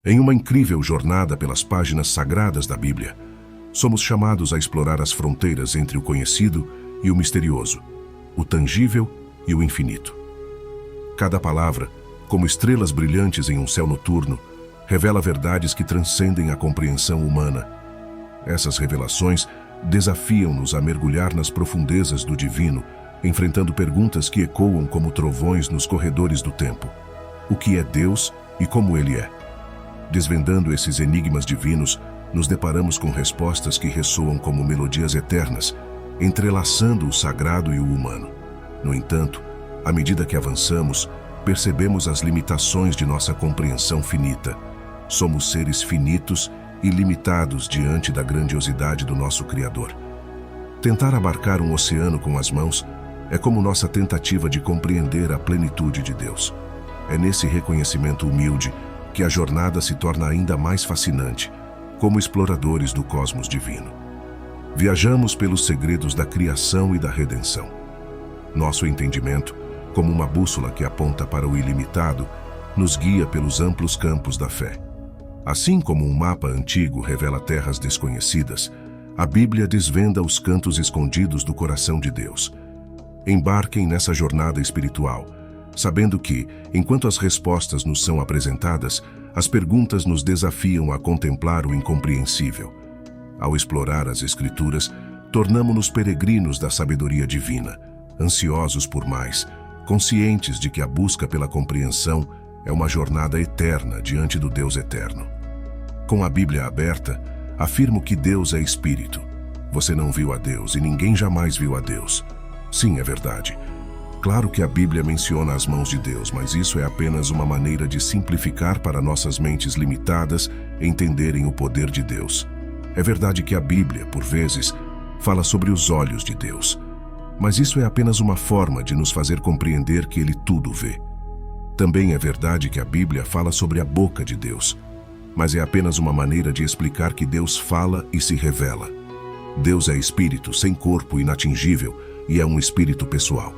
Em uma incrível jornada pelas páginas sagradas da Bíblia, somos chamados a explorar as fronteiras entre o conhecido e o misterioso, o tangível e o infinito. Cada palavra, como estrelas brilhantes em um céu noturno, revela verdades que transcendem a compreensão humana. Essas revelações desafiam-nos a mergulhar nas profundezas do divino, enfrentando perguntas que ecoam como trovões nos corredores do tempo. O que é Deus e como Ele é? Desvendando esses enigmas divinos, nos deparamos com respostas que ressoam como melodias eternas, entrelaçando o sagrado e o humano. No entanto, à medida que avançamos, percebemos as limitações de nossa compreensão finita. Somos seres finitos e limitados diante da grandiosidade do nosso Criador. Tentar abarcar um oceano com as mãos é como nossa tentativa de compreender a plenitude de Deus. É nesse reconhecimento humilde que a jornada se torna ainda mais fascinante, como exploradores do cosmos divino. Viajamos pelos segredos da criação e da redenção. Nosso entendimento, como uma bússola que aponta para o ilimitado, nos guia pelos amplos campos da fé. Assim como um mapa antigo revela terras desconhecidas, a Bíblia desvenda os cantos escondidos do coração de Deus. Embarquem nessa jornada espiritual, sabendo que, enquanto as respostas nos são apresentadas, as perguntas nos desafiam a contemplar o incompreensível. Ao explorar as Escrituras, tornamo-nos peregrinos da sabedoria divina, ansiosos por mais, conscientes de que a busca pela compreensão é uma jornada eterna diante do Deus eterno. Com a Bíblia aberta, afirmo que Deus é Espírito. Você não viu a Deus e ninguém jamais viu a Deus. Sim, é verdade. Claro que a Bíblia menciona as mãos de Deus, mas isso é apenas uma maneira de simplificar para nossas mentes limitadas entenderem o poder de Deus. É verdade que a Bíblia, por vezes, fala sobre os olhos de Deus, mas isso é apenas uma forma de nos fazer compreender que Ele tudo vê. Também é verdade que a Bíblia fala sobre a boca de Deus, mas é apenas uma maneira de explicar que Deus fala e se revela. Deus é espírito, sem corpo, inatingível, e é um espírito pessoal.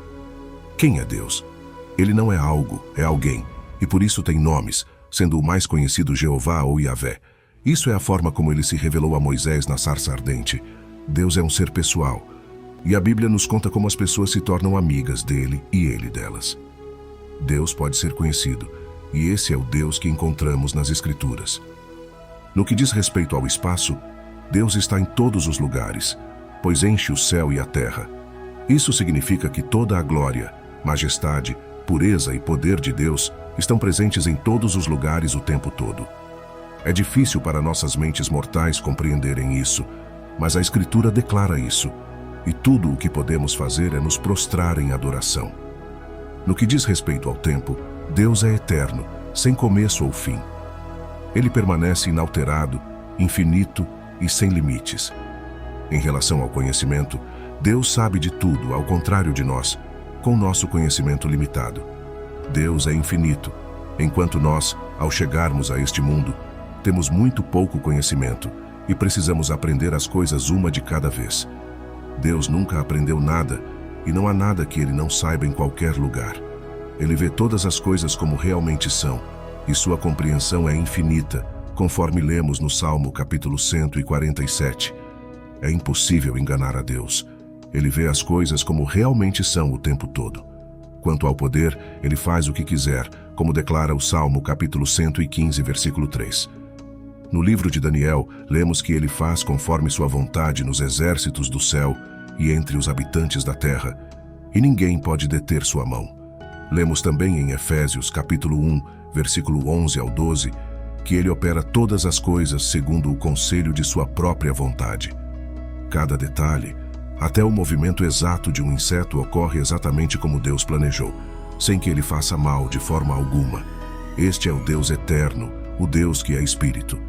Quem é Deus? Ele não é algo, é alguém, e por isso tem nomes, sendo o mais conhecido Jeová ou Yahvé. Isso é a forma como ele se revelou a Moisés na sarça ardente. Deus é um ser pessoal, e a Bíblia nos conta como as pessoas se tornam amigas dele e ele delas. Deus pode ser conhecido, e esse é o Deus que encontramos nas Escrituras. No que diz respeito ao espaço, Deus está em todos os lugares, pois enche o céu e a terra. Isso significa que toda a glória, majestade, pureza e poder de Deus estão presentes em todos os lugares o tempo todo. É difícil para nossas mentes mortais compreenderem isso, mas a Escritura declara isso, e tudo o que podemos fazer é nos prostrar em adoração. No que diz respeito ao tempo, Deus é eterno, sem começo ou fim. Ele permanece inalterado, infinito e sem limites. Em relação ao conhecimento, Deus sabe de tudo, ao contrário de nós, com nosso conhecimento limitado. Deus é infinito, enquanto nós, ao chegarmos a este mundo, temos muito pouco conhecimento e precisamos aprender as coisas uma de cada vez. Deus nunca aprendeu nada e não há nada que Ele não saiba em qualquer lugar. Ele vê todas as coisas como realmente são e sua compreensão é infinita, conforme lemos no Salmo capítulo 147. É impossível enganar a Deus. Ele vê as coisas como realmente são o tempo todo. Quanto ao poder, ele faz o que quiser, como declara o Salmo capítulo 115, versículo 3. No livro de Daniel, lemos que ele faz conforme sua vontade nos exércitos do céu e entre os habitantes da terra, e ninguém pode deter sua mão. Lemos também em Efésios capítulo 1, versículo 11 ao 12, que ele opera todas as coisas segundo o conselho de sua própria vontade. Cada detalhe, até o movimento exato de um inseto ocorre exatamente como Deus planejou, sem que ele faça mal de forma alguma. Este é o Deus eterno, o Deus que é Espírito.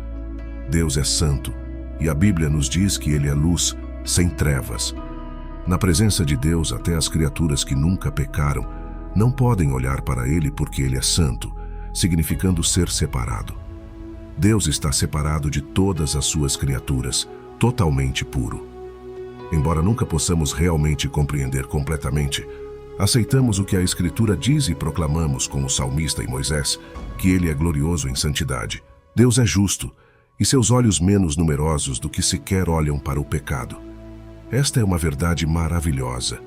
Deus é santo, e a Bíblia nos diz que ele é luz, sem trevas. Na presença de Deus, até as criaturas que nunca pecaram não podem olhar para ele porque ele é santo, significando ser separado. Deus está separado de todas as suas criaturas, totalmente puro. Embora nunca possamos realmente compreender completamente, aceitamos o que a Escritura diz e proclamamos com o salmista e Moisés, que ele é glorioso em santidade, Deus é justo, e seus olhos menos numerosos do que sequer olham para o pecado. Esta é uma verdade maravilhosa.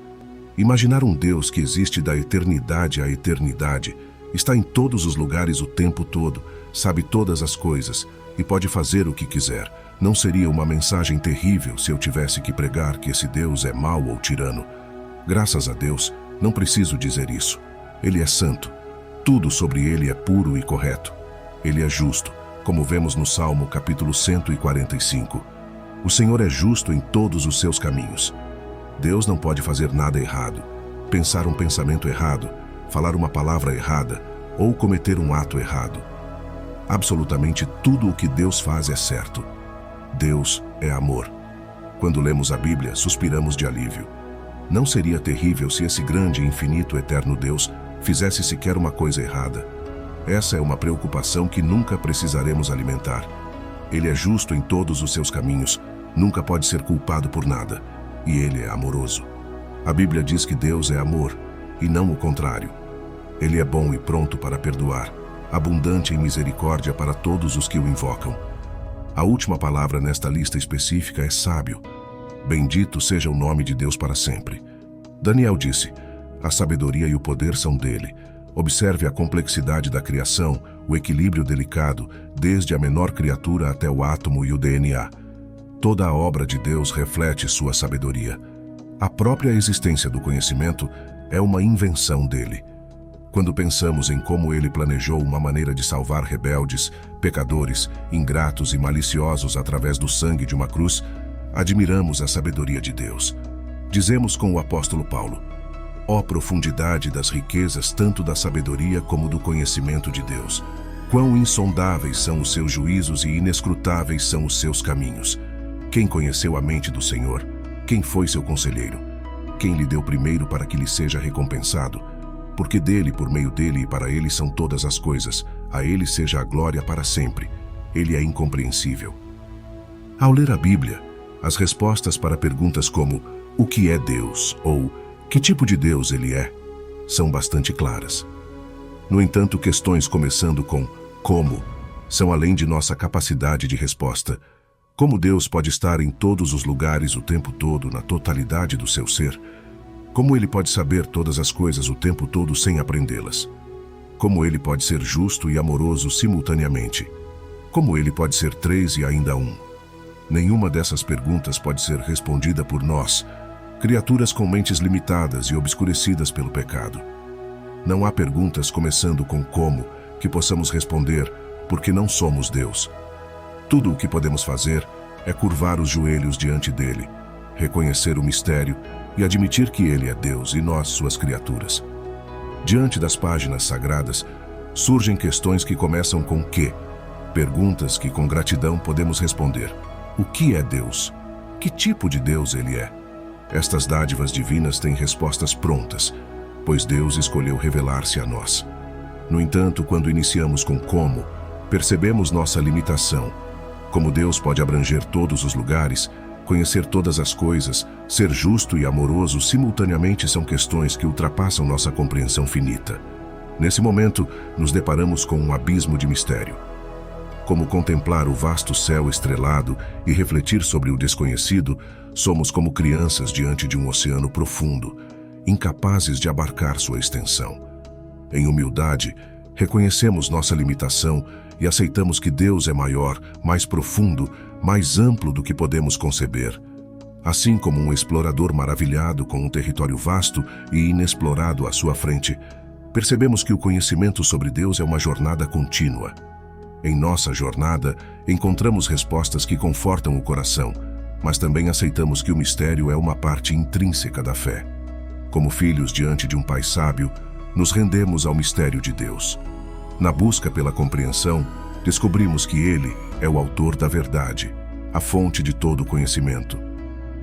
Imaginar um Deus que existe da eternidade à eternidade, está em todos os lugares o tempo todo, sabe todas as coisas e pode fazer o que quiser. Não seria uma mensagem terrível se eu tivesse que pregar que esse Deus é mau ou tirano? Graças a Deus, não preciso dizer isso. Ele é santo. Tudo sobre ele é puro e correto. Ele é justo, como vemos no Salmo capítulo 145. O Senhor é justo em todos os seus caminhos. Deus não pode fazer nada errado, pensar um pensamento errado, falar uma palavra errada ou cometer um ato errado. Absolutamente tudo o que Deus faz é certo. Deus é amor. Quando lemos a Bíblia, suspiramos de alívio. Não seria terrível se esse grande, infinito, eterno Deus fizesse sequer uma coisa errada? Essa é uma preocupação que nunca precisaremos alimentar. Ele é justo em todos os seus caminhos, nunca pode ser culpado por nada, e ele é amoroso. A Bíblia diz que Deus é amor, e não o contrário. Ele é bom e pronto para perdoar, abundante em misericórdia para todos os que o invocam. A última palavra nesta lista específica é sábio. Bendito seja o nome de Deus para sempre. Daniel disse: a sabedoria e o poder são dele. Observe a complexidade da criação, o equilíbrio delicado, desde a menor criatura até o átomo e o DNA. Toda a obra de Deus reflete sua sabedoria. A própria existência do conhecimento é uma invenção dele. Quando pensamos em como ele planejou uma maneira de salvar rebeldes, pecadores, ingratos e maliciosos através do sangue de uma cruz, admiramos a sabedoria de Deus. Dizemos com o apóstolo Paulo: ó profundidade das riquezas tanto da sabedoria como do conhecimento de Deus! Quão insondáveis são os seus juízos e inescrutáveis são os seus caminhos! Quem conheceu a mente do Senhor? Quem foi seu conselheiro? Quem lhe deu primeiro para que lhe seja recompensado? Porque dele, por meio dele e para ele são todas as coisas. A ele seja a glória para sempre. Ele é incompreensível. Ao ler a Bíblia, as respostas para perguntas como o que é Deus ou que tipo de Deus ele é, são bastante claras. No entanto, questões começando com como são além de nossa capacidade de resposta. Como Deus pode estar em todos os lugares o tempo todo, na totalidade do seu ser? Como ele pode saber todas as coisas o tempo todo sem aprendê-las? Como ele pode ser justo e amoroso simultaneamente? Como ele pode ser três e ainda um? Nenhuma dessas perguntas pode ser respondida por nós, criaturas com mentes limitadas e obscurecidas pelo pecado. Não há perguntas começando com como que possamos responder, porque não somos Deus. Tudo o que podemos fazer é curvar os joelhos diante dele, reconhecer o mistério e admitir que ele é Deus e nós suas criaturas. Diante das páginas sagradas, surgem questões que começam com que, perguntas que com gratidão podemos responder. O que é Deus? Que tipo de Deus ele é? Estas dádivas divinas têm respostas prontas, pois Deus escolheu revelar-se a nós. No entanto, quando iniciamos com como, percebemos nossa limitação. Como Deus pode abranger todos os lugares, conhecer todas as coisas, ser justo e amoroso simultaneamente são questões que ultrapassam nossa compreensão finita. Nesse momento, nos deparamos com um abismo de mistério. Como contemplar o vasto céu estrelado e refletir sobre o desconhecido, somos como crianças diante de um oceano profundo, incapazes de abarcar sua extensão. Em humildade, reconhecemos nossa limitação e aceitamos que Deus é maior, mais profundo, mais amplo do que podemos conceber. Assim como um explorador maravilhado com um território vasto e inexplorado à sua frente, percebemos que o conhecimento sobre Deus é uma jornada contínua. Em nossa jornada, encontramos respostas que confortam o coração, mas também aceitamos que o mistério é uma parte intrínseca da fé. Como filhos diante de um Pai sábio, nos rendemos ao mistério de Deus. Na busca pela compreensão, descobrimos que Ele é o autor da verdade, a fonte de todo o conhecimento.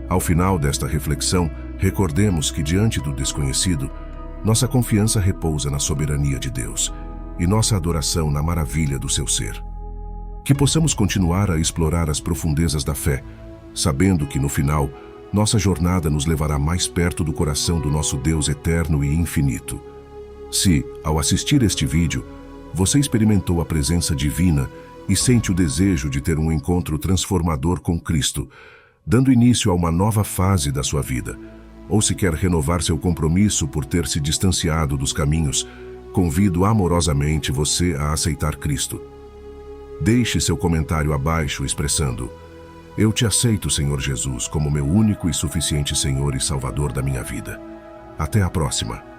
Ao final desta reflexão, recordemos que diante do desconhecido, nossa confiança repousa na soberania de Deus e nossa adoração na maravilha do seu ser. Que possamos continuar a explorar as profundezas da fé, sabendo que no final, nossa jornada nos levará mais perto do coração do nosso Deus eterno e infinito. Se, ao assistir este vídeo, você experimentou a presença divina e sente o desejo de ter um encontro transformador com Cristo, dando início a uma nova fase da sua vida, ou se quer renovar seu compromisso por ter se distanciado dos caminhos, convido amorosamente você a aceitar Cristo. Deixe seu comentário abaixo expressando: eu te aceito, Senhor Jesus, como meu único e suficiente Senhor e Salvador da minha vida. Até a próxima.